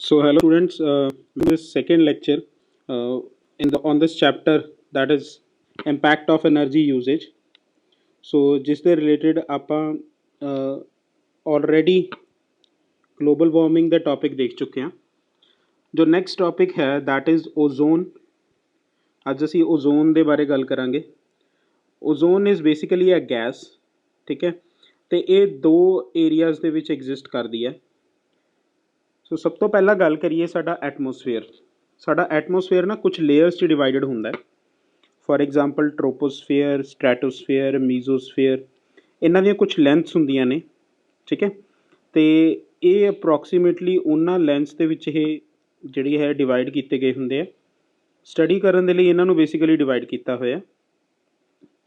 So hello students, this second lecture on this chapter, that is impact of energy usage. So जिस ਦੇ related ਆਪਾਂ already global warming ਦਾ topic ਦੇਖ ਚੁੱਕੇ ਹਾਂ। ਜੋ next topic ਹੈ that is ozone। ਅੱਜ ਅਸੀਂ ozone ਦੇ ਬਾਰੇ ਗੱਲ ਕਰਾਂਗੇ। ozone is basically a gas, ਠੀਕ ਹੈ, ਤੇ ਇਹ ਦੋ areas ਦੇ ਵਿੱਚ exist ਕਰਦੀ ਹੈ। ਸੋ ਸਭ ਤੋਂ ਪਹਿਲਾਂ ਗੱਲ ਕਰੀਏ ਸਾਡਾ ਐਟਮੋਸਫੇਅਰ। ਸਾਡਾ ਐਟਮੋਸਫੇਅਰ ਨਾ ਕੁਝ ਲੇਅਰਸ 'ਚ ਡਿਵਾਈਡਡ ਹੁੰਦਾ ਹੈ। ਫੋਰ ਐਗਜ਼ਾਮਪਲ ਟ੍ਰੋਪੋਸਫੇਅਰ, ਸਟ੍ਰੈਟੋਸਫੇਅਰ, ਮੀਜ਼ੋਸਫੇਅਰ, ਇਹਨਾਂ ਦੀਆਂ ਕੁਝ ਲੈਂਥਸ ਹੁੰਦੀਆਂ ਨੇ, ਠੀਕ ਹੈ, ਤੇ ਇਹ ਅਪਰੋਕਸੀਮੇਟਲੀ ਉਹਨਾਂ ਲੈਂਥਸ ਦੇ ਵਿੱਚ ਇਹ ਜਿਹੜੀ ਹੈ ਡਿਵਾਈਡ ਕੀਤੇ ਗਏ ਹੁੰਦੇ ਆ। ਸਟੱਡੀ ਕਰਨ ਦੇ ਲਈ ਇਹਨਾਂ ਨੂੰ ਬੇਸਿਕਲੀ ਡਿਵਾਈਡ ਕੀਤਾ ਹੋਇਆ,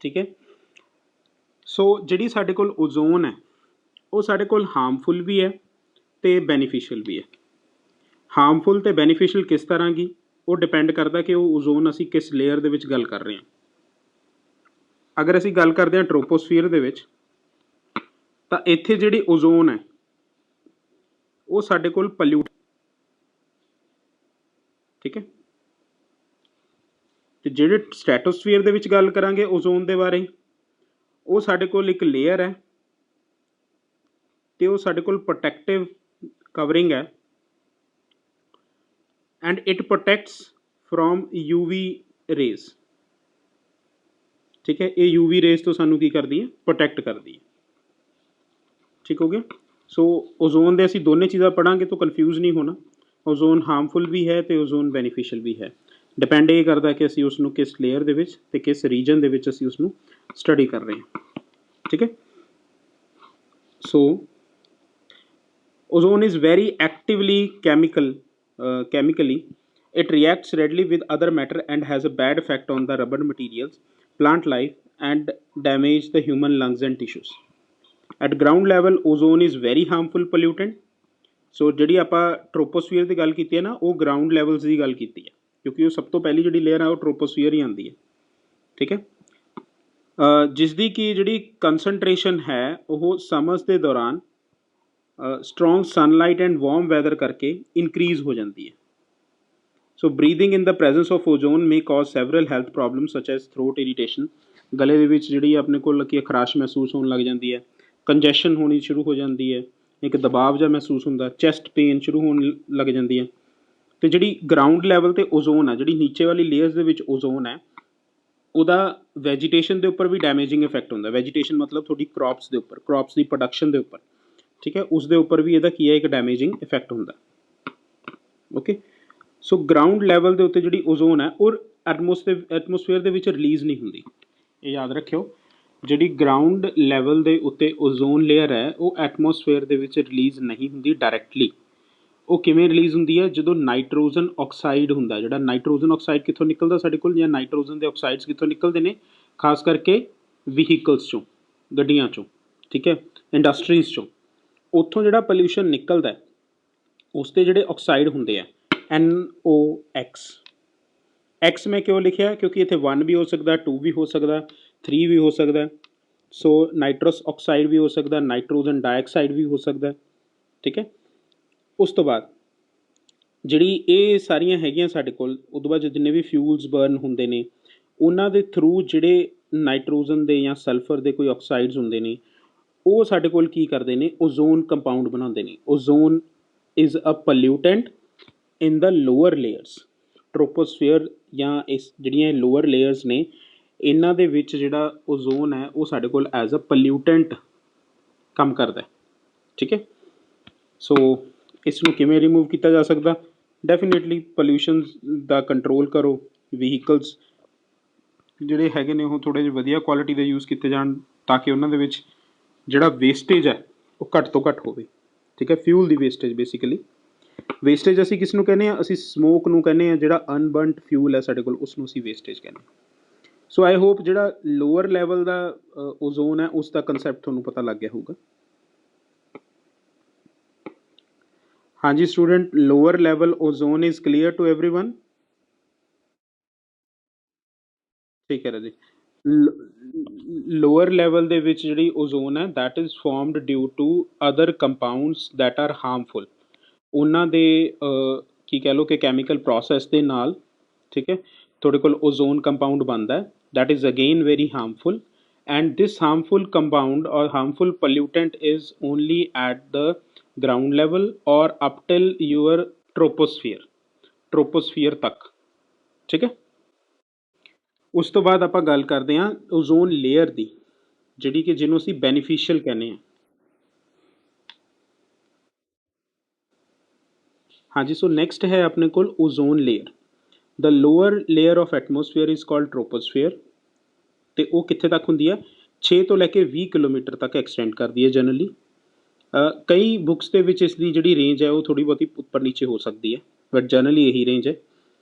ਠੀਕ ਹੈ। ਸੋ ਜਿਹੜੀ ਸਾਡੇ ਕੋਲ ਓਜ਼ੋਨ ਹੈ ਉਹ ਸਾਡੇ ਕੋਲ ਹਾਰਮਫੁਲ ਵੀ ਹੈ ਤੇ ਬੈਨੀਫੀਸ਼ੀਅਲ ਵੀ ਹੈ। ਹਾਰਮਫੁਲ ਤੇ ਬੈਨੀਫੀਸ਼ੀਅਲ ਕਿਸ ਤਰ੍ਹਾਂ ਕੀ, ਉਹ ਡਿਪੈਂਡ ਕਰਦਾ ਕਿ ਉਹ ਓਜ਼ੋਨ ਅਸੀਂ ਕਿਸ ਲੇਅਰ ਦੇ ਵਿੱਚ ਗੱਲ ਕਰ ਰਹੇ ਹਾਂ। ਅਗਰ ਅਸੀਂ ਗੱਲ ਕਰਦੇ ਹਾਂ ਟ੍ਰੋਪੋਸਫੀਅਰ ਦੇ ਵਿੱਚ, ਤਾਂ ਇੱਥੇ ਜਿਹੜੀ ਓਜ਼ੋਨ ਹੈ ਉਹ ਸਾਡੇ ਕੋਲ ਪੋਲਿਊਟ, ਠੀਕ ਹੈ। ਤੇ ਜਿਹੜੇ ਸਟ੍ਰੈਟੋਸਫੀਅਰ ਦੇ ਵਿੱਚ ਗੱਲ ਕਰਾਂਗੇ ਓਜ਼ੋਨ ਦੇ ਬਾਰੇ, ਉਹ ਸਾਡੇ ਕੋਲ ਇੱਕ ਲੇਅਰ ਹੈ ਤੇ ਉਹ ਸਾਡੇ ਕੋਲ ਪ੍ਰੋਟੈਕਟਿਵ ਕਵਰਿੰਗ ਹੈ and it protects from UV rays, ठीक है। ये UV रेज तो सानू की करती है, प्रोटेक्ट करती है, ठीक हो गया। सो ओजोन दे असी दोनों चीज़ां पढ़ांगे तो कन्फ्यूज़ नहीं होना। ओजोन हार्मफुल भी है तो ओजोन बेनीफिशियल भी है। डिपेंड ये करता है कि असी उसनू किस लेयर दे विच ते किस रीजन दे विच असी उसनू स्टडी कर रहे हैं, ठीक है। सो ozone is very actively chemically it reacts readily with other matter and has a bad effect on the rubber materials, plant life, and damage the human lungs and tissues. At ground level ozone is very harmful pollutant। ਸੋ ਜਿਹੜੀ ਆਪਾਂ ਟ੍ਰੋਪੋਸਫੀਅਰ ਦੀ ਗੱਲ ਕੀਤੀ ਹੈ ਨਾ, ਉਹ ground levels ਦੀ ਗੱਲ ਕੀਤੀ ਹੈ, ਕਿਉਂਕਿ ਉਹ ਸਭ ਤੋਂ ਪਹਿਲੀ ਜਿਹੜੀ ਲੇਅਰ ਹੈ ਉਹ ਟ੍ਰੋਪੋਸਫੀਅਰ ਹੀ ਆਉਂਦੀ ਹੈ, ਠੀਕ ਹੈ। ਜਿਸ ਦੀ ਕਿ ਜਿਹੜੀ ਕੰਸਨਟ੍ਰੇਸ਼ਨ ਹੈ ਉਹ ਸਮਰਸ ਦੇ ਦੌਰਾਨ strong sunlight and warm weather ਕਰਕੇ ਇਨਕਰੀਜ਼ ਹੋ ਜਾਂਦੀ ਹੈ। So breathing in the presence of ozone may cause several health problem such as throat irritation, ਗਲੇ ਦੇ ਵਿੱਚ ਜਿਹੜੀ ਆਪਣੇ ਕੋਲ ਕੀ ਖਰਾਸ਼ ਮਹਿਸੂਸ ਹੋਣ ਲੱਗ ਜਾਂਦੀ ਹੈ, ਕੰਜੈਸ਼ਨ ਹੋਣੀ ਸ਼ੁਰੂ ਹੋ ਜਾਂਦੀ ਹੈ, ਇੱਕ ਦਬਾਅ ਜਿਹਾ ਮਹਿਸੂਸ ਹੁੰਦਾ, ਚੈਸਟ ਪੇਨ ਸ਼ੁਰੂ ਹੋਣ ਲੱਗ ਜਾਂਦੀ ਹੈ। ਤੇ ਜਿਹੜੀ ਗਰਾਊਂਡ ਲੈਵਲ ਤੇ ਓਜ਼ੋਨ ਹੈ, ਜਿਹੜੀ ਨੀਚੇ ਵਾਲੀ ਲੇਅਰਸ ਦੇ ਵਿੱਚ ਓਜ਼ੋਨ ਹੈ, ਉਹਦਾ ਵੈਜੀਟੇਸ਼ਨ ਦੇ ਉੱਪਰ ਵੀ ਡੈਮੇਜਿੰਗ ਇਫੈਕਟ ਹੁੰਦਾ। ਵੈਜੀਟੇਸ਼ਨ ਮਤਲਬ ਤੁਹਾਡੀ ਕ੍ਰੌਪਸ ਦੇ ਉੱਪਰ, ਕ੍ਰੌਪਸ ਦੀ ਪ੍ਰੋਡਕਸ਼ਨ ਦੇ ਉੱਪਰ, ਠੀਕ ਹੈ, ਉਸ ਦੇ ਉੱਪਰ ਵੀ ਇਹਦਾ ਕੀ ਹੈ, ਇੱਕ ਡੈਮੇਜਿੰਗ ਇਫੈਕਟ ਹੁੰਦਾ, ਓਕੇ। ਸੋ ਗਰਾਊਂਡ ਲੈਵਲ ਦੇ ਉੱਤੇ ਜਿਹੜੀ ਓਜ਼ੋਨ ਹੈ ਉਹ ਐਟਮੋਸਫੇਅਰ ਦੇ ਵਿੱਚ ਰਿਲੀਜ਼ ਨਹੀਂ ਹੁੰਦੀ, ਇਹ ਯਾਦ ਰੱਖਿਓ। ਜਿਹੜੀ ਗਰਾਊਂਡ ਲੈਵਲ ਦੇ ਉੱਤੇ ਓਜ਼ੋਨ ਲੇਅਰ ਹੈ ਉਹ ਐਟਮੋਸਫੇਅਰ ਦੇ ਵਿੱਚ ਰਿਲੀਜ਼ ਨਹੀਂ ਹੁੰਦੀ ਡਾਇਰੈਕਟਲੀ। ਉਹ ਕਿਵੇਂ ਰਿਲੀਜ਼ ਹੁੰਦੀ ਹੈ, ਜਦੋਂ ਨਾਈਟ੍ਰੋਜਨ ਆਕਸਾਈਡ ਹੁੰਦਾ। ਜਿਹੜਾ ਨਾਈਟ੍ਰੋਜਨ ਆਕਸਾਈਡ ਕਿੱਥੋਂ ਨਿਕਲਦਾ ਸਾਡੇ ਕੋਲ, ਜਾਂ ਨਾਈਟ੍ਰੋਜਨ ਦੇ ਆਕਸਾਈਡਸ ਕਿੱਥੋਂ ਨਿਕਲਦੇ ਨੇ, ਖਾਸ ਕਰਕੇ ਵਹੀਕਲਸ ਚੋਂ, ਗੱਡੀਆਂ ਚੋਂ, ਠੀਕ ਹੈ, ਇੰਡਸਟਰੀਜ਼ ਚੋਂ। ਉੱਥੋਂ ਜਿਹੜਾ ਪੋਲਿਊਸ਼ਨ ਨਿਕਲਦਾ ਉਸ 'ਤੇ ਜਿਹੜੇ ਆਕਸਾਈਡ ਹੁੰਦੇ ਆ NOx। ਐਕਸ ਮੈਂ ਕਿਉਂ ਲਿਖਿਆ, ਕਿਉਂਕਿ ਇੱਥੇ 1 ਵੀ ਹੋ ਸਕਦਾ, 2 ਵੀ ਹੋ ਸਕਦਾ, 3 ਵੀ ਹੋ ਸਕਦਾ। ਸੋ ਨਾਈਟਰਸ ਆਕਸਾਈਡ ਵੀ ਹੋ ਸਕਦਾ, ਨਾਈਟ੍ਰੋਜਨ ਡਾਈਆਕਸਾਈਡ ਵੀ ਹੋ ਸਕਦਾ, ਠੀਕ ਹੈ। ਉਸ ਤੋਂ ਬਾਅਦ ਜਿਹੜੀ ਇਹ ਸਾਰੀਆਂ ਹੈਗੀਆਂ ਸਾਡੇ ਕੋਲ, ਉਹ ਤੋਂ ਬਾਅਦ ਜਿੰਨੇ ਵੀ ਫਿਊਲਸ ਬਰਨ ਹੁੰਦੇ ਨੇ ਉਹਨਾਂ ਦੇ ਥਰੂ ਜਿਹੜੇ ਨਾਈਟ੍ਰੋਜਨ ਦੇ ਜਾਂ ਸਲਫਰ ਦੇ ਕੋਈ ਆਕਸਾਈਡਸ ਹੁੰਦੇ ਨੇ, ਉਹ ਸਾਡੇ ਕੋਲ ਕੀ ਕਰਦੇ ਨੇ, ਓਜ਼ੋਨ ਕੰਪਾਊਂਡ ਬਣਾਉਂਦੇ ਨੇ। Ozone is a pollutant in the lower layers. Troposphere ਜਾਂ ਇਸ ਜਿਹੜੀਆਂ ਲੋਅਰ ਲੇਅਰਸ ਨੇ, ਇਹਨਾਂ ਦੇ ਵਿੱਚ ਜਿਹੜਾ ਓਜ਼ੋਨ ਹੈ ਉਹ ਸਾਡੇ ਕੋਲ ਐਜ਼ ਅ ਪੋਲਿਊਟੈਂਟ ਕੰਮ ਕਰਦਾ, ਠੀਕ ਹੈ। ਸੋ ਇਸ ਨੂੰ ਕਿਵੇਂ ਰਿਮੂਵ ਕੀਤਾ ਜਾ ਸਕਦਾ, ਡੈਫੀਨੇਟਲੀ ਪੋਲਿਊਸ਼ਨ ਦਾ ਕੰਟਰੋਲ ਕਰੋ। ਵਹੀਕਲਸ ਜਿਹੜੇ ਹੈਗੇ ਨੇ ਉਹ ਥੋੜ੍ਹੇ ਜਿਹੇ ਵਧੀਆ ਕੁਆਲਿਟੀ ਦੇ ਯੂਜ਼ ਕੀਤੇ ਜਾਣ, ਤਾਂ ਕਿ ਉਹਨਾਂ ਦੇ ਵਿੱਚ ਜਿਹੜਾ ਵੇਸਟੇਜ ਹੈ ਉਹ ਘੱਟ ਤੋਂ ਘੱਟ ਹੋਵੇ, ਠੀਕ ਹੈ। ਫਿਊਲ ਦੀ ਵੇਸਟੇਜ, ਬੇਸਿਕਲੀ ਵੇਸਟੇਜ ਅਸੀਂ ਕਿਸ ਨੂੰ ਕਹਿੰਦੇ ਹਾਂ, ਅਸੀਂ ਸਮੋਕ ਨੂੰ ਕਹਿੰਦੇ ਹਾਂ। ਜਿਹੜਾ ਅਨਬਰਨਡ ਫਿਊਲ ਹੈ ਸਾਡੇ ਕੋਲ ਉਸ ਨੂੰ ਅਸੀਂ ਵੇਸਟੇਜ ਕਹਿੰਦੇ ਹਾਂ। ਸੋ ਆਈ ਹੋਪ ਜਿਹੜਾ ਲੋਅਰ ਲੈਵਲ ਦਾ ਓਜ਼ੋਨ ਹੈ ਉਸ ਦਾ ਕੰਸੈਪਟ ਤੁਹਾਨੂੰ ਪਤਾ ਲੱਗ ਗਿਆ ਹੋਊਗਾ। ਹਾਂਜੀ student, lower level ozone is clear to everyone, ਠੀਕ ਹੈ ਰਾਜੀ। ਲੋਅਰ ਲੈਵਲ ਦੇ ਵਿੱਚ ਜਿਹੜੀ ਓਜ਼ੋਨ ਹੈ that is formed due to other compounds that are harmful. ਉਹਨਾਂ ਦੇ ਕੀ ਕਹਿ ਲਓ ਕਿ ਕੈਮੀਕਲ ਪ੍ਰੋਸੈਸ ਦੇ ਨਾਲ, ਠੀਕ ਹੈ, ਤੁਹਾਡੇ ਕੋਲ ਓਜ਼ੋਨ ਕੰਪਾਊਂਡ ਬਣਦਾ ਹੈ that is again very harmful, and this harmful compound or harmful pollutant is only at the ground level or up till your troposphere ਤੱਕ, ਠੀਕ ਹੈ। ਉਸ ਤੋਂ ਬਾਅਦ ਆਪਾਂ ਗੱਲ ਕਰਦੇ ਹਾਂ ਓਜ਼ੋਨ ਲੇਅਰ ਦੀ, ਜਿਹੜੀ ਕਿ ਜਿਹਨੂੰ ਅਸੀਂ ਬੈਨੀਫੀਸ਼ੀਅਲ ਕਹਿੰਦੇ ਹਾਂ। ਹਾਂਜੀ, ਸੋ ਨੈਕਸਟ ਹੈ ਆਪਣੇ ਕੋਲ ozone layer. The lower layer of atmosphere is called troposphere, ਤੇ ਉਹ ਕਿੱਥੇ ਤੱਕ ਹੁੰਦੀ ਹੈ? 6 ਤੋਂ ਲੈ ਕੇ 20 ਕਿਲੋਮੀਟਰ ਤੱਕ ਐਕਸਟੈਂਡ ਕਰਦੀ ਹੈ ਜਨਰਲੀ। ਕਈ ਬੁੱਕਸ ਦੇ ਵਿੱਚ ਇਸ ਦੀ ਜਿਹੜੀ ਰੇਂਜ ਹੈ ਉਹ ਥੋੜ੍ਹੀ ਬਹੁਤੀ ਉੱਪਰ ਨੀਚੇ ਹੋ ਸਕਦੀ ਹੈ, ਬਟ ਜਨਰਲੀ ਇਹੀ ਰੇਂਜ ਹੈ।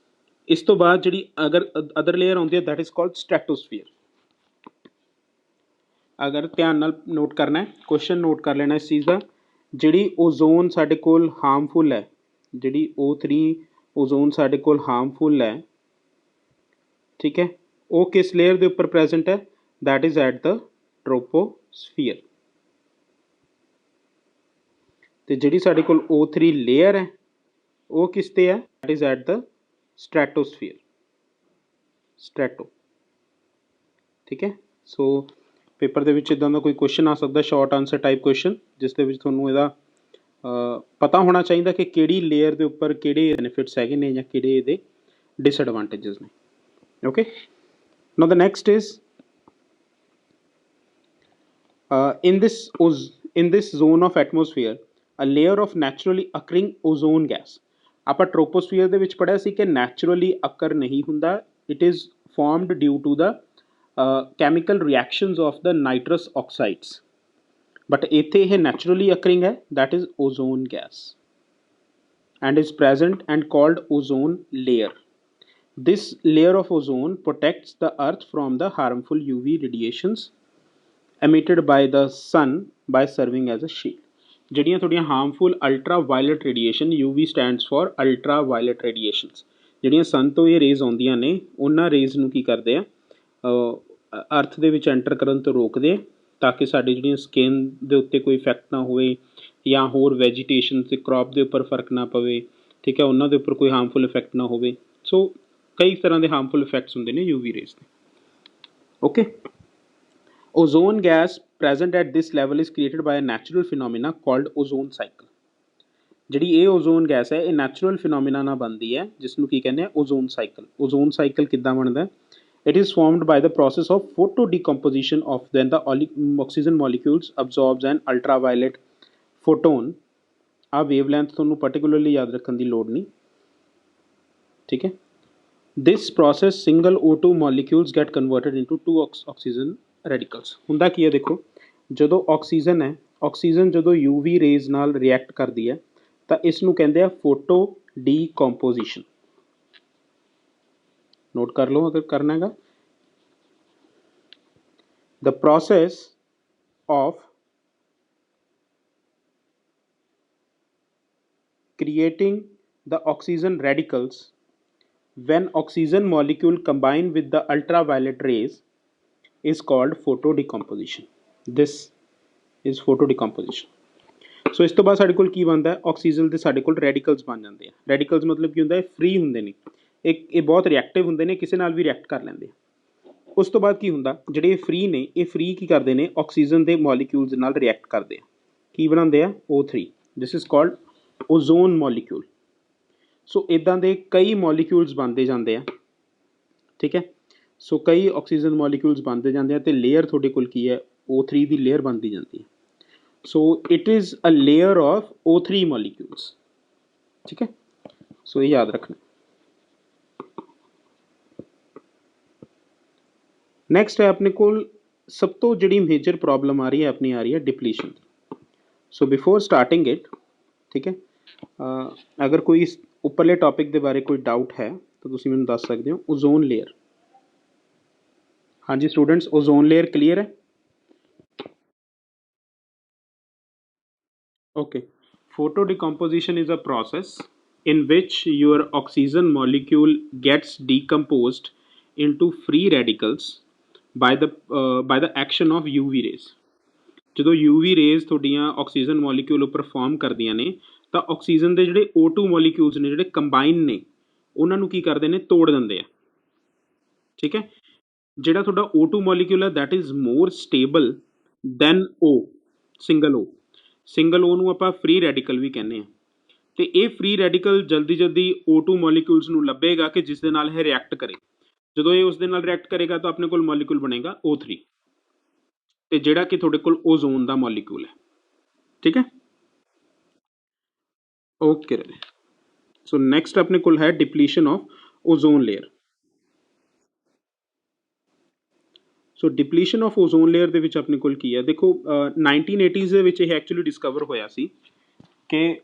ਇਸ ਤੋਂ ਬਾਅਦ ਜਿਹੜੀ ਅਗਰ ਅਦਰ ਲੇਅਰ ਆਉਂਦੀ ਹੈ ਦੈਟ ਇਜ਼ ਕਾਲਡ ਸਟ੍ਰੈਟੋਸਫੀਅਰ। ਅਗਰ ਧਿਆਨ ਨਾਲ ਨੋਟ ਕਰਨਾ ਹੈ, ਕੁਐਸਚਨ ਨੋਟ ਕਰ ਲੈਣਾ ਇਸ ਚੀਜ਼ ਦਾ, ਜਿਹੜੀ ਓਜ਼ੋਨ ਸਾਡੇ ਕੋਲ ਹਾਰਮਫੁਲ ਹੈ, ਜਿਹੜੀ O3 ਓਜ਼ੋਨ ਸਾਡੇ ਕੋਲ ਹਾਰਮਫੁਲ ਹੈ, ਠੀਕ ਹੈ, ਉਹ ਕਿਸ ਲੇਅਰ ਦੇ ਉੱਪਰ ਪ੍ਰੈਜ਼ੈਂਟ ਹੈ? That is at the troposphere. ਤੇ ਜਿਹੜੀ ਸਾਡੇ ਕੋਲ O3 ਲੇਅਰ ਹੈ ਉਹ ਕਿਸ ਤੇ ਹੈ? ਦੈਟ ਇਜ਼ ਐਟ ਦ ਸਟ੍ਰੈਟੋਸਫੀਅਰ, ਸਟ੍ਰੈਟੋ, ਠੀਕ ਹੈ। ਸੋ ਪੇਪਰ ਦੇ ਵਿੱਚ ਇਦਾਂ ਦਾ ਕੋਈ ਕੁਐਸਚਨ ਆ ਸਕਦਾ, ਸ਼ਾਰਟ ਆਨਸਰ ਟਾਈਪ ਕੁਐਸਚਨ, ਜਿਸ ਦੇ ਵਿੱਚ ਤੁਹਾਨੂੰ ਇਹਦਾ ਪਤਾ ਹੋਣਾ ਚਾਹੀਦਾ ਕਿ ਕਿਹੜੀ ਲੇਅਰ ਦੇ ਉੱਪਰ ਕਿਹੜੇ ਬੈਨੀਫਿਟਸ ਹੈਗੇ ਨੇ ਜਾਂ ਕਿਹੜੇ ਇਹਦੇ ਡਿਸਐਡਵਾਂਟੇਜਸ ਨੇ। Okay, now the next is in this zone of atmosphere a layer of naturally occurring ozone gas। ਆਪਾਂ ਟ੍ਰੋਪੋਸਫੀਅਰ ਦੇ ਵਿੱਚ ਪੜ੍ਹਿਆ ਸੀ ਕਿ ਨੈਚੁਰਲੀ ਅਕਰ ਨਹੀਂ ਹੁੰਦਾ, it is formed due to the chemical reactions of the nitrous oxides, but ਇੱਥੇ ਇਹ naturally occurring ਹੈ, that is ozone gas, and is present and called ozone layer। This layer of ozone protects the earth from the harmful UV radiations emitted by the sun by serving as a shield। ਜਿਹੜੀਆਂ ਤੁਹਾਡੀਆਂ harmful ultraviolet radiation, UV stands for ultraviolet radiations, ਜਿਹੜੀਆਂ sun ਤੋਂ ਇਹ raise ਆਉਂਦੀਆਂ ਨੇ, ਉਹਨਾਂ raise ਨੂੰ ਕੀ ਕਰਦੇ ਆ, ਅਰਥ ਦੇ ਵਿੱਚ ਐਂਟਰ ਕਰਨ ਤੋਂ ਰੋਕਦੇ ਆ, ਤਾਂ ਕਿ ਸਾਡੀ ਜਿਹੜੀਆਂ ਸਕਿਨ ਦੇ ਉੱਤੇ ਕੋਈ ਇਫੈਕਟ ਨਾ ਹੋਵੇ ਜਾਂ ਹੋਰ ਵੈਜੀਟੇਸ਼ਨ ਤੇ ਕ੍ਰੌਪ ਦੇ ਉੱਪਰ ਫਰਕ ਨਾ ਪਵੇ, ਠੀਕ ਹੈ, ਉਹਨਾਂ ਦੇ ਉੱਪਰ ਕੋਈ ਹਾਰਮਫੁਲ ਇਫੈਕਟ ਨਾ ਹੋਵੇ। ਸੋ ਕਈ ਤਰ੍ਹਾਂ ਦੇ ਹਾਰਮਫੁਲ ਇਫੈਕਟਸ ਹੁੰਦੇ ਨੇ UV ਰੇਜ਼ ਦੇ। Okay, ozone gas present at this level is created by a natural phenomena called ozone cycle। ਜਿਹੜੀ ਇਹ ਓਜ਼ੋਨ ਗੈਸ ਹੈ ਇਹ ਨੈਚੁਰਲ ਫਿਨੋਮੀਨਾ ਨਾਲ ਬਣਦੀ ਹੈ, ਜਿਸ ਨੂੰ ਕੀ ਕਹਿੰਦੇ ਆ? Ozone cycle. ਓਜ਼ੋਨ ਸਾਈਕਲ ਕਿੱਦਾਂ ਬਣਦਾ? It is formed by the process of photo decomposition of then the oxygen molecules absorbs an ultraviolet photon. A wavelength ਤੁਹਾਨੂੰ ਪਰਟੀਕੂਲਰਲੀ ਯਾਦ ਰੱਖਣ ਦੀ ਲੋੜ ਨਹੀਂ, ਠੀਕ ਹੈ। This process single O2 molecules get converted into 2 oxygen radicals. ਹੁੰਦਾ ਕੀ ਹੈ ਦੇਖੋ, ਜਦੋਂ ਆਕਸੀਜਨ ਹੈ, ਆਕਸੀਜਨ ਜਦੋਂ UV ਰੇਜ਼ ਨਾਲ ਰਿਐਕਟ ਕਰਦੀ ਹੈ ਤਾਂ ਇਸ ਨੂੰ ਕਹਿੰਦੇ ਆ ਫੋਟੋ ਡੀਕੰਪੋਜੀਸ਼ਨ। ਨੋਟ ਕਰ ਲਓ ਅਗਰ ਕਰਨਾ ਹੈਗਾ। ਦ process of creating the oxygen radicals when oxygen molecule combine with the ultraviolet rays is called photodecomposition। This is photodecomposition। ਸੋ ਇਸ ਤੋਂ ਬਾਅਦ ਸਾਡੇ ਕੋਲ ਕੀ ਬਣਦਾ ਹੈ? ਆਕਸੀਜਨ ਦੇ ਸਾਡੇ ਕੋਲ ਰੈਡੀਕਲਸ ਬਣ ਜਾਂਦੇ ਆ। ਰੈਡੀਕਲਸ ਮਤਲਬ ਕੀ ਹੁੰਦਾ ਹੈ? ਫ੍ਰੀ ਹੁੰਦੇ ਨੇ, ਇਹ ਬਹੁਤ ਰਿਐਕਟਿਵ ਹੁੰਦੇ ਨੇ, ਕਿਸੇ ਨਾਲ ਵੀ ਰਿਐਕਟ ਕਰ ਲੈਂਦੇ ਆ। ਉਸ ਤੋਂ ਬਾਅਦ ਕੀ ਹੁੰਦਾ? ਜਿਹੜੇ ਇਹ ਫ੍ਰੀ ਨੇ, ਇਹ ਫ੍ਰੀ ਕੀ ਕਰਦੇ ਨੇ? ਆਕਸੀਜਨ ਦੇ ਮੋਲੀਕਿਊਲਸ ਨਾਲ ਰਿਐਕਟ ਕਰਦੇ ਆ, ਕੀ ਬਣਾਉਂਦੇ ਆ? O3। This is called ozone molecule. So ਇੱਦਾਂ ਦੇ ਕਈ ਮੋਲੀਕਿਊਲਸ ਬਣਦੇ ਜਾਂਦੇ ਆ, ਠੀਕ ਹੈ। ਸੋ ਕਈ ਆਕਸੀਜਨ ਮੋਲੀਕਿਊਲਸ ਬਣਦੇ ਜਾਂਦੇ ਆ, ਅਤੇ ਲੇਅਰ ਤੁਹਾਡੇ ਕੋਲ ਕੀ ਹੈ? O3 ਦੀ ਲੇਅਰ ਬਣਦੀ ਜਾਂਦੀ ਹੈ। So it is a layer of O3 molecules, ਠੀਕ ਹੈ। ਸੋ ਇਹ ਯਾਦ ਰੱਖਣਾ। ਨੈਕਸਟ ਹੈ ਆਪਣੇ ਕੋਲ ਸਭ ਤੋਂ ਜਿਹੜੀ ਮੇਜਰ ਪ੍ਰੋਬਲਮ ਆ ਰਹੀ ਹੈ ਆਪਣੀ, ਆ ਰਹੀ ਹੈ depletion. So before starting it, ਠੀਕ ਹੈ, ਅਗਰ ਕੋਈ ਇਸ ਉੱਪਰਲੇ ਟੌਪਿਕ ਦੇ ਬਾਰੇ ਕੋਈ ਡਾਊਟ ਹੈ ਤਾਂ ਤੁਸੀਂ ਮੈਨੂੰ ਦੱਸ ਸਕਦੇ ਹੋ। ਓਜ਼ੋਨ ਲੇਅਰ, ਹਾਂਜੀ ਸਟੂਡੈਂਟਸ, ਓਜ਼ੋਨ ਲੇਅਰ ਕਲੀਅਰ ਹੈ? Okay, photodecomposition is a process in which your oxygen molecule gets decomposed into free radicals by the action of UV rays। ਜਦੋਂ UV ਰੇਜ਼ ਤੁਹਾਡੀਆਂ ਆਕਸੀਜਨ ਮੋਲੀਕਿਊਲ ਉੱਪਰ farm ਕਰਦੀਆਂ ਨੇ ਤਾਂ oxygen ਦੇ ਜਿਹੜੇ O2 molecules ਨੇ ਜਿਹੜੇ ਕੰਬਾਈਨ ਨੇ ਉਹਨਾਂ ਨੂੰ ਕੀ ਕਰਦੇ ਨੇ, ਤੋੜ ਦਿੰਦੇ ਆ। ਠੀਕ ਹੈ, ਜਿਹੜਾ ਤੁਹਾਡਾ O2 ਮੋਲੀਕਿਊਲ ਹੈ that is more stable than O, single O ਨੂੰ ਆਪਾਂ ਫ੍ਰੀ ਰੈਡੀਕਲ ਵੀ ਕਹਿੰਦੇ ਆ। ਤੇ ਇਹ ਫ੍ਰੀ ਰੈਡੀਕਲ ਜਲਦੀ ਜਲਦੀ O2 ਮੋਲੀਕਿਊਲਸ ਨੂੰ ਲੱਭੇਗਾ ਕਿ ਜਿਸ ਦੇ ਨਾਲ ਇਹ ਰਿਐਕਟ ਕਰੇ। ਜਦੋਂ ਇਹ ਉਸ ਦੇ ਨਾਲ ਰਿਐਕਟ ਕਰੇਗਾ ਤਾਂ ਆਪਣੇ ਕੋਲ ਮੋਲੀਕਿਊਲ ਬਣੇਗਾ O3, ਤੇ ਜਿਹੜਾ ਕਿ ਤੁਹਾਡੇ ਕੋਲ ਓਜ਼ੋਨ ਦਾ ਮੋਲੀਕਿਊਲ ਹੈ। ਠੀਕ ਹੈ, ਓਕੇ ਰਾਜੇ। ਸੋ ਨੈਕਸਟ ਆਪਣੇ ਕੋਲ ਹੈ depletion of ozone layer. So depletion of ozone layer ਦੇ ਵਿੱਚ ਆਪਣੇ ਕੋਲ ਕੀ ਹੈ, ਦੇਖੋ 1980s ਦੇ ਵਿੱਚ ਇਹ ਐਕਚੁਅਲੀ ਡਿਸਕਵਰ ਹੋਇਆ ਸੀ ਕਿ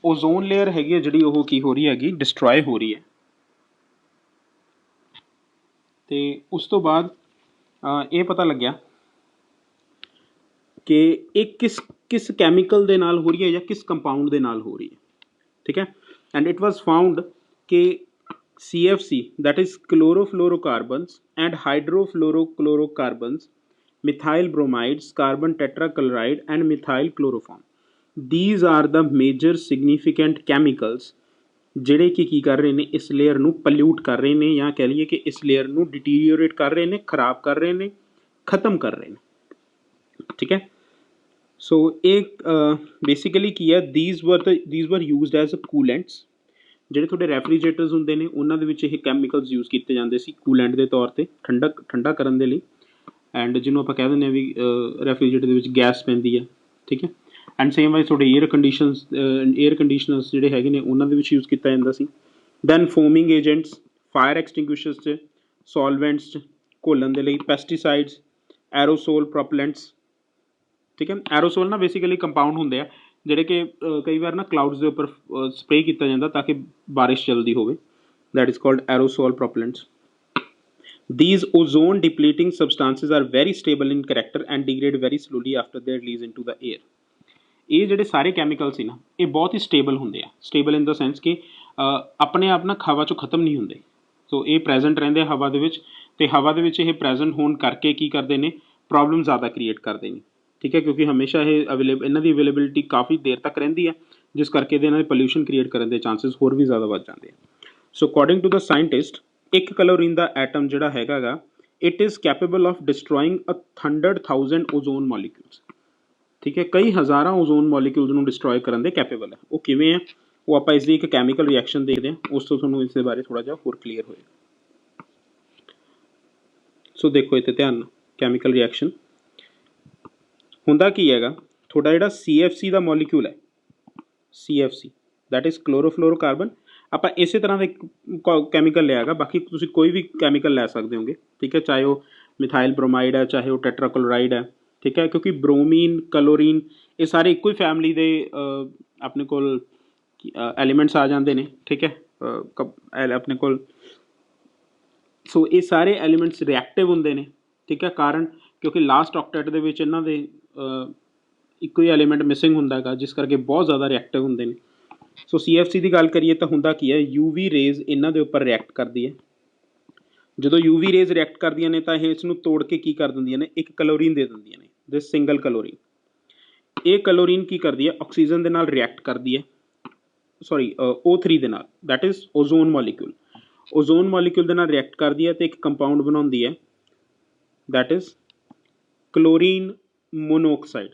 ਓਜ਼ੋਨ ਲੇਅਰ ਹੈਗੀ ਹੈ ਜਿਹੜੀ ਉਹ ਕੀ ਹੋ ਰਹੀ ਹੈਗੀ, ਡਿਸਟਰੋਏ ਹੋ ਰਹੀ ਹੈ। ਤੇ ਉਸ ਤੋਂ ਬਾਅਦ ਇਹ ਪਤਾ ਲੱਗਿਆ ਕਿ ਇਹ ਕਿਸ ਕੈਮੀਕਲ ਦੇ ਨਾਲ ਹੋ ਰਹੀ ਹੈ ਜਾਂ ਕਿਸ ਕੰਪਾਊਂਡ ਦੇ ਨਾਲ ਹੋ ਰਹੀ ਹੈ। ਠੀਕ ਹੈ, ਐਂਡ ਇਟ ਵਾਜ਼ ਫਾਊਂਡ ਕਿ CFC that is chlorofluorocarbons and hydrofluorocarbons, methyl bromides, carbon tetrachloride and methyl chloroform, these are the major significant chemicals ਜਿਹੜੇ ਕਿ ਕੀ ਕਰ ਰਹੇ ਨੇ, ਇਸ ਲੇਅਰ ਨੂੰ ਪਲਿਊਟ ਕਰ ਰਹੇ ਨੇ ਜਾਂ ਕਹਿ ਲਈਏ ਕਿ ਇਸ ਲੇਅਰ ਨੂੰ ਡਿਟੀਰੀਓਰੇਟ ਕਰ ਰਹੇ ਨੇ, ਖਰਾਬ ਕਰ ਰਹੇ ਨੇ, ਖਤਮ ਕਰ ਰਹੇ ਨੇ। ਠੀਕ ਹੈ, ਸੋ ਇਹ ਬੇਸਿਕਲੀ ਕੀ ਹੈ, these were used as coolants। ਜਿਹੜੇ ਤੁਹਾਡੇ ਰੈਫਰੀਜਰੇਟਰਸ ਹੁੰਦੇ ਨੇ ਉਹਨਾਂ ਦੇ ਵਿੱਚ ਇਹ ਕੈਮੀਕਲਸ ਯੂਜ਼ ਕੀਤੇ ਜਾਂਦੇ ਸੀ ਕੂਲੈਂਟ ਦੇ ਤੌਰ 'ਤੇ, ਠੰਡਾ ਕਰਨ ਦੇ ਲਈ। ਐਂਡ ਜਿਹਨੂੰ ਆਪਾਂ ਕਹਿ ਦਿੰਦੇ ਹਾਂ ਵੀ ਰੈਫਰੀਜਰੇਟਰ ਦੇ ਵਿੱਚ ਗੈਸ ਪੈਂਦੀ ਹੈ। ਠੀਕ ਹੈ, ਐਂਡ ਸੇਮ ਵਾਈਜ਼ ਤੁਹਾਡੇ ਏਅਰ ਕੰਡੀਸ਼ਨਰਸ ਜਿਹੜੇ ਹੈਗੇ ਨੇ ਉਹਨਾਂ ਦੇ ਵਿੱਚ ਯੂਜ਼ ਕੀਤਾ ਜਾਂਦਾ ਸੀ। ਦੈਨ ਫੋਮਿੰਗ ਏਜੰਟਸ, ਫਾਇਰ ਐਕਸਟਿੰਗੁਇਸ਼ਰਸ 'ਚ, ਸੋਲਵੈਂਟਸ 'ਚ ਘੋਲਣ ਦੇ ਲਈ, ਪੈਸਟੀਸਾਈਡਸ, ਐਰੋਸੋਲ ਪ੍ਰੋਪਲੈਂਟਸ। ਠੀਕ ਹੈ, ਐਰੋਸੋਲ ਨਾ ਬੇਸਿਕਲੀ ਕੰਪਾਊਂਡ ਹੁੰਦੇ ਆ ਜਿਹੜੇ ਕਿ ਕਈ ਵਾਰ ਨਾ ਕਲਾਊਡਸ ਦੇ ਉੱਪਰ ਸਪਰੇਅ ਕੀਤਾ ਜਾਂਦਾ ਤਾਂ ਕਿ ਬਾਰਿਸ਼ ਜਲਦੀ ਹੋਵੇ, that is called aerosol propellants. These ozone depleting substances are very stable in character and degrade very slowly after their release into the air। ਇਹ ਜਿਹੜੇ ਸਾਰੇ ਕੈਮੀਕਲ ਸੀ ਨਾ ਇਹ ਬਹੁਤ ਹੀ ਸਟੇਬਲ ਹੁੰਦੇ ਆ, ਸਟੇਬਲ ਇਨ ਦਾ ਸੈਂਸ ਕਿ ਆਪਣੇ ਆਪ ਨਾ ਹਵਾ 'ਚੋਂ ਖਤਮ ਨਹੀਂ ਹੁੰਦੇ। ਸੋ ਇਹ ਪ੍ਰੈਜ਼ੈਂਟ ਰਹਿੰਦੇ ਆ ਹਵਾ ਦੇ ਵਿੱਚ, ਤੇ ਹਵਾ ਦੇ ਵਿੱਚ ਇਹ ਪ੍ਰੈਜ਼ੈਂਟ ਹੋਣ ਕਰਕੇ ਕੀ ਕਰਦੇ ਨੇ, ਪ੍ਰੋਬਲਮ ਜ਼ਿਆਦਾ ਕ੍ਰੀਏਟ ਕਰਦੇ ਨੇ। ਠੀਕ ਹੈ, ਕਿਉਂਕਿ ਹਮੇਸ਼ਾ ਇਹ ਇਹਨਾਂ ਦੀ ਅਵੇਲੇਬਿਲਿਟੀ ਕਾਫੀ ਦੇਰ ਤੱਕ ਰਹਿੰਦੀ ਹੈ, ਜਿਸ ਕਰਕੇ ਇਹਨਾਂ ਦੇ ਪੋਲਿਊਸ਼ਨ ਕ੍ਰੀਏਟ ਕਰਨ ਦੇ ਚਾਂਸਿਸ ਹੋਰ ਵੀ ਜ਼ਿਆਦਾ ਵੱਧ ਜਾਂਦੇ ਆ। So according to the scientist, 1 chlorine ਦਾ ਐਟਮ ਜਿਹੜਾ ਹੈਗਾ ਗਾ, it is capable of destroying 100,000 ozone molecules. ਠੀਕ ਹੈ, ਕਈ ਹਜ਼ਾਰਾਂ ਓਜ਼ੋਨ ਮੋਲੀਕਿਊਲਸ ਨੂੰ ਡਿਸਟਰੋਏ ਕਰਨ ਦੇ ਕੈਪੇਬਲ ਹੈ। ਉਹ ਕਿਵੇਂ ਹੈ, ਉਹ ਆਪਾਂ ਇਸ ਦੀ ਇੱਕ ਕੈਮੀਕਲ ਰਿਐਕਸ਼ਨ ਦੇਖਦੇ ਹਾਂ, ਉਸ ਤੋਂ ਤੁਹਾਨੂੰ ਇਸ ਦੇ ਬਾਰੇ ਥੋੜ੍ਹਾ ਜਿਹਾ ਹੋਰ ਕਲੀਅਰ ਹੋਏਗਾ। ਸੋ ਦੇਖੋ ਇੱਥੇ ਧਿਆਨ ਨਾਲ, ਕੈਮੀਕਲ ਰਿਐਕਸ਼ਨ ਹੁੰਦਾ ਕੀ ਹੈਗਾ, ਤੁਹਾਡਾ ਜਿਹੜਾ CFC ਦਾ ਮੋਲੀਕਿਊਲ ਹੈ, CFC ਦੈਟ ਇਜ਼ ਕਲੋਰੋਫਲੋਰੋਕਾਰਬਨ, ਆਪਾਂ ਇਸੇ ਤਰ੍ਹਾਂ ਦਾ ਇੱਕ ਕੈਮੀਕਲ ਲਿਆ ਹੈਗਾ, ਬਾਕੀ ਤੁਸੀਂ ਕੋਈ ਵੀ ਕੈਮੀਕਲ ਲੈ ਸਕਦੇ ਹੋਗੇ। ਠੀਕ ਹੈ, ਚਾਹੇ ਉਹ ਮਿਥਾਈਲ ਬ੍ਰੋਮਾਈਡ ਹੈ, ਚਾਹੇ ਉਹ ਟੈਟਰਾਕਲੋਰਾਈਡ ਹੈ। ਠੀਕ ਹੈ, ਕਿਉਂਕਿ ਬ੍ਰੋਮੀਨ, ਕਲੋਰੀਨ ਇਹ ਸਾਰੇ ਇੱਕੋ ਹੀ ਫੈਮਿਲੀ ਦੇ ਆਪਣੇ ਕੋਲ ਐਲੀਮੈਂਟਸ ਆ ਜਾਂਦੇ ਨੇ। ਠੀਕ ਹੈ, ਆਪਣੇ ਕੋਲ ਸੋ ਇਹ ਸਾਰੇ ਐਲੀਮੈਂਟਸ ਰਿਐਕਟਿਵ ਹੁੰਦੇ ਨੇ। ਠੀਕ ਹੈ, ਕਾਰਨ ਕਿਉਂਕਿ ਲਾਸਟ ਆਕਟੇਟ ਦੇ ਵਿੱਚ ਇਹਨਾਂ ਦੇ ਇੱਕੋ ਹੀ ਐਲੀਮੈਂਟ ਮਿਸਿੰਗ ਹੁੰਦਾ ਹੈਗਾ, ਜਿਸ ਕਰਕੇ ਬਹੁਤ ਜ਼ਿਆਦਾ ਰਿਐਕਟਿਵ ਹੁੰਦੇ ਨੇ। ਸੋ CFC ਦੀ ਗੱਲ ਕਰੀਏ ਤਾਂ ਹੁੰਦਾ ਕੀ ਹੈ, UV ਰੇਜ਼ ਇਹਨਾਂ ਦੇ ਉੱਪਰ ਰਿਐਕਟ ਕਰਦੀ ਹੈ। ਜਦੋਂ UV ਰੇਜ਼ ਰਿਐਕਟ ਕਰਦੀਆਂ ਨੇ ਤਾਂ ਇਹ ਇਸ ਨੂੰ ਤੋੜ ਕੇ ਕੀ ਕਰ ਦਿੰਦੀਆਂ ਨੇ, ਇੱਕ ਕਲੋਰੀਨ ਦੇ ਦਿੰਦੀਆਂ ਨੇ, ਦਿਸ ਸਿੰਗਲ ਕਲੋਰੀਨ। ਇਹ ਕਲੋਰੀਨ ਕੀ ਕਰਦੀ ਹੈ, ਆਕਸੀਜਨ ਦੇ ਨਾਲ ਰਿਐਕਟ ਕਰਦੀ ਹੈ, ਸੌਰੀ O3 ਦੇ ਨਾਲ, that is ozone molecule. Ozone molecule ਦੇ ਨਾਲ ਰਿਐਕਟ ਕਰਦੀ ਹੈ ਤੇ ਇੱਕ ਕੰਪਾਊਂਡ ਬਣਾਉਂਦੀ ਹੈ, ਦੈਟ ਇਜ਼ ਕਲੋਰੀਨ ਮੋਨੋਆਕਸਾਈਡ।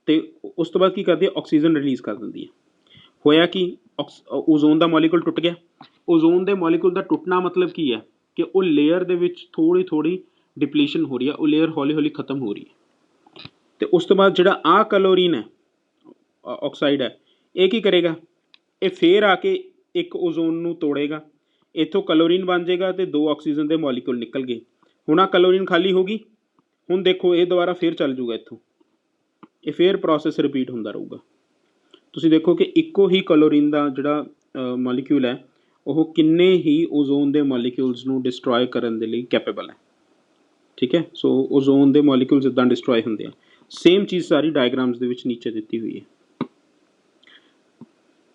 ਤੇ ਉਸ ਤੋਂ ਬਾਅਦ ਕੀ ਕਰਦੀ ਹੈ, ਆਕਸੀਜਨ ਰਿਲੀਜ਼ ਕਰ ਦਿੰਦੀ ਹੈ। ਹੋਇਆ ਕਿ ਓਜ਼ੋਨ ਦਾ ਮੋਲੀਕੂਲ ਟੁੱਟ ਗਿਆ। ਓਜ਼ੋਨ ਦੇ ਮੋਲੀਕੂਲ ਦਾ ਟੁੱਟਣਾ ਮਤਲਬ ਕੀ ਹੈ ਕਿ ਉਹ ਲੇਅਰ ਦੇ ਵਿੱਚ ਥੋੜ੍ਹੀ ਡਿਪਲੀਸ਼ਨ ਹੋ ਰਹੀ ਹੈ, ਉਹ ਲੇਅਰ ਹੌਲੀ ਹੌਲੀ ਖਤਮ ਹੋ ਰਹੀ ਹੈ। ਤੇ ਉਸ ਤੋਂ ਬਾਅਦ ਜਿਹੜਾ ਆਹ ਕਲੋਰੀਨ ਹੈ, ਆਕਸਾਈਡ ਹੈ, ਇਹ ਕੀ ਕਰੇਗਾ, ਇਹ ਫੇਰ ਆ ਕੇ ਇੱਕ ਓਜ਼ੋਨ ਨੂੰ ਤੋੜੇਗਾ, ਇੱਥੋਂ ਕਲੋਰੀਨ ਬਣ ਜਾਏਗਾ ਤੇ 2 ਆਕਸੀਜਨ ਦੇ ਮੋਲੀਕੂਲ ਨਿਕਲ ਗਏ। ਹੁਣ ਆਹ ਕਲੋਰੀਨ ਖਾਲੀ ਹੋ ਗਈ, ਹੁਣ ਦੇਖੋ ਇਹ ਦੁਬਾਰਾ ਫੇਰ ਚੱਲ ਜੂਗਾ ਇੱਥੋਂ, ਇਹ ਫੇਰ ਪ੍ਰੋਸੈਸ ਰਿਪੀਟ ਹੁੰਦਾ ਰਹੂਗਾ। ਤੁਸੀਂ ਦੇਖੋ ਕਿ ਇੱਕੋ ਹੀ ਕਲੋਰੀਨ ਦਾ ਜਿਹੜਾ ਮੋਲੀਕਿਊਲ ਹੈ ਉਹ ਕਿੰਨੇ ਹੀ ਓਜ਼ੋਨ ਦੇ ਮੋਲੀਕਿਊਲਸ ਨੂੰ ਡਿਸਟਰੋਏ ਕਰਨ ਦੇ ਲਈ ਕੈਪੇਬਲ ਹੈ। ਠੀਕ ਹੈ, ਸੋ ਓਜ਼ੋਨ ਦੇ ਮੋਲੀਕਿਊਲਸ ਇੱਦਾਂ ਡਿਸਟਰੋਏ ਹੁੰਦੇ ਆ। ਸੇਮ ਚੀਜ਼ ਸਾਰੀ ਡਾਇਗਰਾਮਸ ਦੇ ਵਿੱਚ ਨੀਚੇ ਦਿੱਤੀ ਹੋਈ ਹੈ।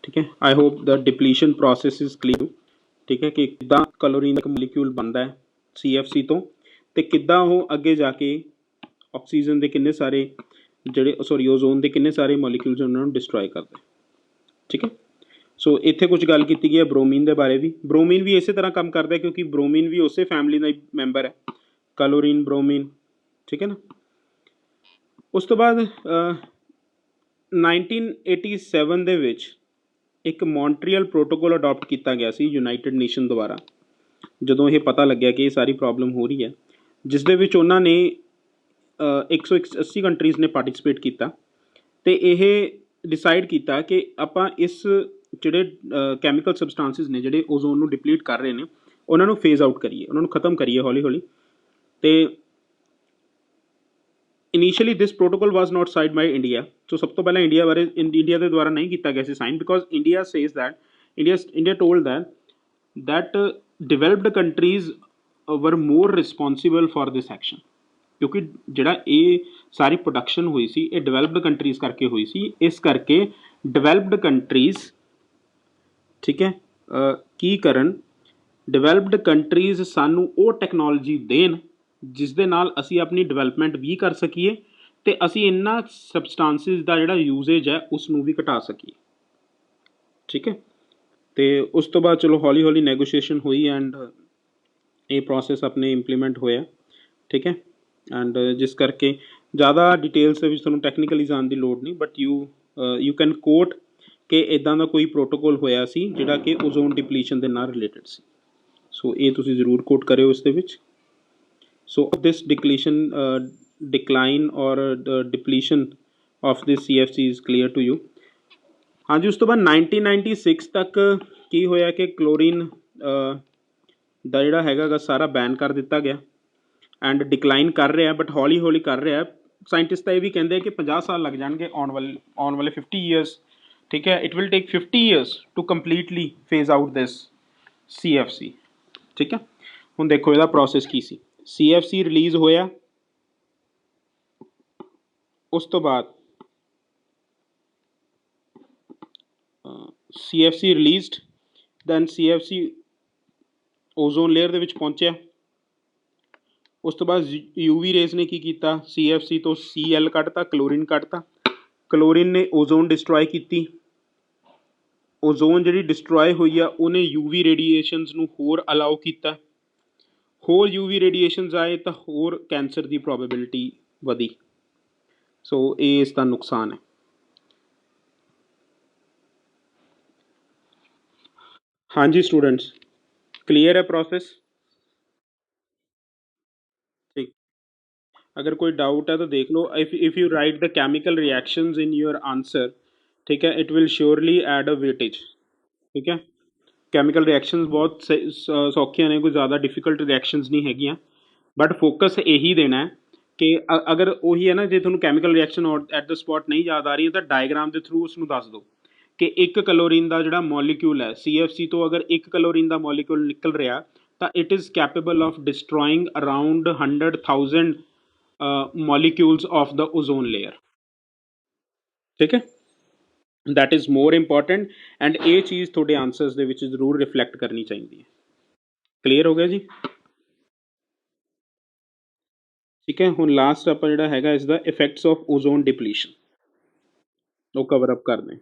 ਠੀਕ ਹੈ, I hope the depletion process is clear. ਠੀਕ ਹੈ, ਕਿ ਕਿੱਦਾਂ ਕਲੋਰੀਨ ਦਾ ਮੋਲੀਕਿਊਲ ਬਣਦਾ ਹੈ CFC ਤੋਂ, ਤੇ ਕਿੱਦਾਂ ਉਹ ਅੱਗੇ ਜਾ ਕੇ ਆਕਸੀਜਨ ਦੇ ਕਿੰਨੇ ਸਾਰੇ ਜਿਹੜੇ ਸੌਰੀ ਓਜ਼ੋਨ ਦੇ ਕਿੰਨੇ ਸਾਰੇ ਮੋਲੀਕਿਊਲਸ ਉਹਨਾਂ ਨੂੰ ਡਿਸਟਰੋਏ ਕਰਦਾ। ਠੀਕ ਹੈ, ਸੋ ਇੱਥੇ ਕੁਝ ਗੱਲ ਕੀਤੀ ਗਈ ਹੈ ਬ੍ਰੋਮੀਨ ਦੇ ਬਾਰੇ ਵੀ। ਬ੍ਰੋਮੀਨ ਵੀ ਇਸੇ ਤਰ੍ਹਾਂ ਕੰਮ ਕਰਦਾ ਕਿਉਂਕਿ ਬ੍ਰੋਮੀਨ ਵੀ ਉਸੇ ਫੈਮਿਲੀ ਦਾ ਹੀ ਮੈਂਬਰ ਹੈ, ਕਲੋਰੀਨ ਬ੍ਰੋਮੀਨ। ਠੀਕ ਹੈ ਨਾ। ਉਸ ਤੋਂ ਬਾਅਦ 1987 ਦੇ ਵਿੱਚ ਇੱਕ ਮੌਂਟਰੀਅਲ ਪ੍ਰੋਟੋਕੋਲ ਅਡਾਪਟ ਕੀਤਾ ਗਿਆ ਸੀ ਯੂਨਾਈਟਿਡ ਨੇਸ਼ਨ ਦੁਆਰਾ, ਜਦੋਂ ਇਹ ਪਤਾ ਲੱਗਿਆ ਕਿ ਇਹ ਸਾਰੀ ਪ੍ਰੋਬਲਮ ਹੋ ਰਹੀ ਹੈ, ਜਿਸ ਦੇ ਵਿੱਚ ਉਹਨਾਂ ਨੇ 180 ਕੰਟਰੀਜ਼ ਨੇ ਪਾਰਟਿਸਿਪੇਟ ਕੀਤਾ ਅਤੇ ਇਹ ਡਿਸਾਈਡ ਕੀਤਾ ਕਿ ਆਪਾਂ ਇਸ ਜਿਹੜੇ ਕੈਮੀਕਲ ਸਬਸਟਾਂਸਿਸ ਨੇ ਜਿਹੜੇ ਓਜ਼ੋਨ ਨੂੰ ਡਿਪਲੀਟ ਕਰ ਰਹੇ ਨੇ, ਉਹਨਾਂ ਨੂੰ ਫੇਜ਼ ਆਊਟ ਕਰੀਏ, ਉਹਨਾਂ ਨੂੰ ਖ਼ਤਮ ਕਰੀਏ ਹੌਲੀ ਹੌਲੀ। ਅਤੇ initially this protocol was not signed by India. So ਸਭ ਤੋਂ ਪਹਿਲਾਂ ਇੰਡੀਆ ਦੇ ਦੁਆਰਾ ਨਹੀਂ ਕੀਤਾ ਗਿਆ ਸੀ sign, because India says that India told that developed countries were more responsible for this action, ਕਿਉਂਕਿ ਜਿਹੜਾ ਇਹ ਸਾਰੀ ਪ੍ਰੋਡਕਸ਼ਨ ਹੋਈ ਸੀ ਇਹ ਡਿਵੈਲਪਡ ਕੰਟਰੀਜ਼ ਕਰਕੇ ਹੋਈ ਸੀ, ਇਸ ਕਰਕੇ ਡਿਵੈਲਪਡ ਕੰਟਰੀਜ਼, ਠੀਕ ਹੈ, ਕੀ ਕਰਨ, ਡਿਵੈਲਪਡ ਕੰਟਰੀਜ਼ ਸਾਨੂੰ ਉਹ ਟੈਕਨੋਲੋਜੀ ਦੇਣ ਜਿਸ ਦੇ ਨਾਲ ਅਸੀਂ ਆਪਣੀ ਡਿਵੈਲਪਮੈਂਟ ਵੀ ਕਰ ਸਕੀਏ ਅਤੇ ਅਸੀਂ ਇਹਨਾਂ ਸਬਸਟਾਂਸਿਸ ਦਾ ਜਿਹੜਾ ਯੂਜ਼ੇਜ ਹੈ ਉਸ ਨੂੰ ਵੀ ਘਟਾ ਸਕੀਏ। ਠੀਕ ਹੈ, ਅਤੇ ਉਸ ਤੋਂ ਬਾਅਦ ਚਲੋ ਹੌਲੀ ਹੌਲੀ ਨੈਗੋਸ਼ੀਏਸ਼ਨ ਹੋਈ ਐਂਡ ਇਹ ਪ੍ਰੋਸੈਸ ਆਪਣੇ ਇੰਪਲੀਮੈਂਟ ਹੋਇਆ। ਠੀਕ ਹੈ, ਐਂਡ ਜਿਸ ਕਰਕੇ ਜ਼ਿਆਦਾ ਡਿਟੇਲਸ ਦੇ ਵਿੱਚ ਤੁਹਾਨੂੰ ਟੈਕਨੀਕਲੀ ਜਾਣ ਦੀ ਲੋੜ ਨਹੀਂ, ਬਟ ਯੂ ਕੈਨ ਕੋਟ ਕਿ ਇੱਦਾਂ ਦਾ ਕੋਈ ਪ੍ਰੋਟੋਕੋਲ ਹੋਇਆ ਸੀ ਜਿਹੜਾ ਕਿ ਓਜ਼ੋਨ ਡਿਪਲੀਸ਼ਨ ਦੇ ਨਾਲ ਰਿਲੇਟਡ ਸੀ। ਸੋ ਇਹ ਤੁਸੀਂ ਜ਼ਰੂਰ ਕੋਟ ਕਰਿਓ ਇਸ ਦੇ ਵਿੱਚ। So this decline or depletion of this CFC is clear to you. ਹਾਂਜੀ, ਉਸ ਤੋਂ ਬਾਅਦ 1996 ਤੱਕ ਕੀ ਹੋਇਆ ਕਿ ਕਲੋਰੀਨ ਦਾ ਜਿਹੜਾ ਹੈਗਾ ਸਾਰਾ ਬੈਨ ਕਰ ਦਿੱਤਾ ਗਿਆ ਐਂਡ ਡਿਕਲਾਈਨ ਕਰ ਰਿਹਾ, ਬਟ ਹੌਲੀ ਹੌਲੀ ਕਰ ਰਿਹਾ। ਸਾਇੰਟਿਸਟ ਤਾਂ ਇਹ ਵੀ ਕਹਿੰਦੇ ਕਿ 50 ਸਾਲ ਲੱਗ ਜਾਣਗੇ, ਆਉਣ ਵਾਲੇ 50 ਈਅਰਸ। ਠੀਕ ਹੈ, it will take 50 years to completely phase out this CFC। ਠੀਕ ਹੈ, ਹੁਣ ਦੇਖੋ ਇਹਦਾ ਪ੍ਰੋਸੈਸ ਕੀ ਸੀ। CFC ਰਿਲੀਜ਼ ਹੋਇਆ, ਉਸ ਤੋਂ ਬਾਅਦ CFC released, then CFC ozone layer ਦੇ ਵਿੱਚ ਪਹੁੰਚਿਆ। ਉਸ ਤੋਂ ਬਾਅਦ UV ਰੇਜ਼ ਨੇ ਕੀ ਕੀਤਾ, CFC ਤੋਂ Cl ਕੱਢਤਾ, ਕਲੋਰੀਨ ਕੱਢਤਾ। ਕਲੋਰੀਨ ਨੇ ਓਜ਼ੋਨ ਡਿਸਟਰੋਏ ਕੀਤੀ। ਓਜ਼ੋਨ ਜਿਹੜੀ ਡਿਸਟਰੋਏ ਹੋਈ ਆ ਉਹਨੇ UV ਰੇਡੀਏਸ਼ਨਸ ਨੂੰ ਹੋਰ ਅਲਾਓ ਕੀਤਾ। ਹੋਰ UV ਰੇਡੀਏਸ਼ਨਸ ਆਏ ਤਾਂ ਹੋਰ ਕੈਂਸਰ ਦੀ ਪ੍ਰੋਬੇਬਿਲਿਟੀ ਵਧੀ। ਸੋ ਇਹ ਇਸ ਦਾ ਨੁਕਸਾਨ ਹੈ। ਹਾਂਜੀ ਸਟੂਡੈਂਟਸ, ਕਲੀਅਰ ਹੈ ਪ੍ਰੋਸੈਸ? ਠੀਕ, अगर कोई डाउट है तो देख लो। If you write the chemical reactions in your answer, ठीक है, it will surely add a weightage. ठीक है, ਕੈਮੀਕਲ ਰਿਐਕਸ਼ਨਸ ਬਹੁਤ ਸੌਖੀਆਂ ਨੇ, ਕੋਈ ਜ਼ਿਆਦਾ ਡਿਫੀਕਲਟ ਰਿਐਕਸ਼ਨਸ ਨਹੀਂ ਹੈਗੀਆਂ, ਬਟ ਫੋਕਸ ਇਹੀ ਦੇਣਾ ਕਿ ਅਗਰ ਉਹੀ ਹੈ ਨਾ, ਜੇ ਤੁਹਾਨੂੰ chemical reaction at the spot ਨਹੀਂ ਯਾਦ ਆ ਰਹੀ ਤਾਂ ਡਾਇਗਰਾਮ ਦੇ ਥਰੂ ਉਸ ਨੂੰ ਦੱਸ ਦਿਓ ਕਿ 1 ਕਲੋਰੀਨ ਦਾ ਜਿਹੜਾ ਮੋਲੀਕਿਊਲ ਹੈ CFC ਤੋਂ, ਅਗਰ 1 ਕਲੋਰੀਨ ਦਾ ਮੋਲੀਕਿਊਲ ਨਿਕਲ ਰਿਹਾ ਤਾਂ it is capable of destroying around 100,000 molecules of the ozone layer। ठीक है, that is more important and ਇਹ ਚੀਜ਼ ਤੁਹਾਡੇ ਆਨਸਰਸ ਦੇ ਵਿੱਚ ਜ਼ਰੂਰ ਰਿਫਲੈਕਟ ਕਰਨੀ ਚਾਹੀਦੀ ਹੈ। ਕਲੀਅਰ ਹੋ ਗਿਆ ਜੀ? ਠੀਕ ਹੈ, ਹੁਣ ਲਾਸਟ ਆਪਾਂ ਜਿਹੜਾ ਹੈਗਾ ਇਸ ਦਾ ਇਫੈਕਟਸ ਆਫ ਓਜ਼ੋਨ ਡਿਪਲੀਸ਼ਨ ਉਹ ਕਵਰ ਅਪ ਕਰਦੇ ਹਾਂ।